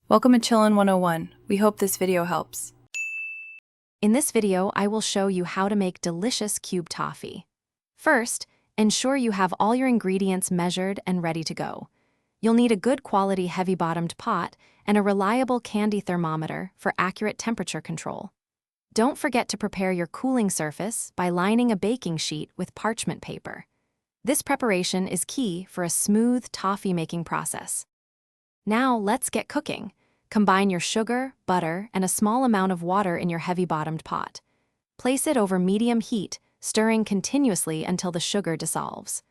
Welcome to Chillin' 101. We hope this video helps. In this video, I will show you how to make delicious Kube Toffee. First, ensure you have all your ingredients measured and ready to go. You'll need a good quality heavy-bottomed pot and a reliable candy thermometer for accurate temperature control. Don't forget to prepare your cooling surface by lining a baking sheet with parchment paper. This preparation is key for a smooth toffee-making process. Now let's get cooking. Combine your sugar, butter, and a small amount of water in your heavy-bottomed pot. Place it over medium heat, stirring continuously until the sugar dissolves.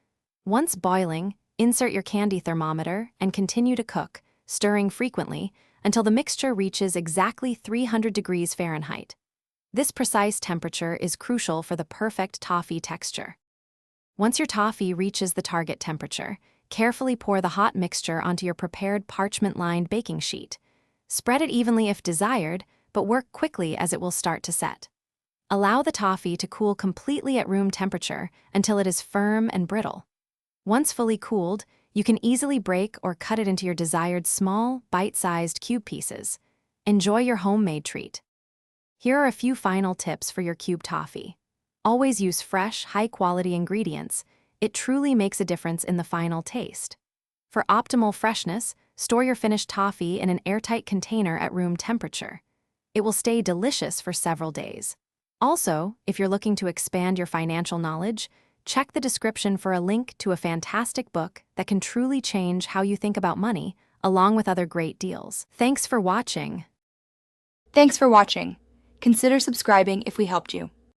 Once boiling, insert your candy thermometer and continue to cook, stirring frequently until the mixture reaches exactly 300 degrees Fahrenheit. This precise temperature is crucial for the perfect toffee texture. Once your toffee reaches the target temperature, carefully pour the hot mixture onto your prepared parchment-lined baking sheet. Spread it evenly if desired, but work quickly as it will start to set. Allow the toffee to cool completely at room temperature until it is firm and brittle. Once fully cooled, you can easily break or cut it into your desired small, bite-sized cube pieces. Enjoy your homemade treat. Here are a few final tips for your Kube Toffee. Always use fresh, high-quality ingredients. It truly makes a difference in the final taste. For optimal freshness, store your finished toffee in an airtight container at room temperature. It will stay delicious for several days. Also, if you're looking to expand your financial knowledge, check the description for a link to a fantastic book that can truly change how you think about money, along with other great deals. Thanks for watching. Thanks for watching. Consider subscribing if we helped you.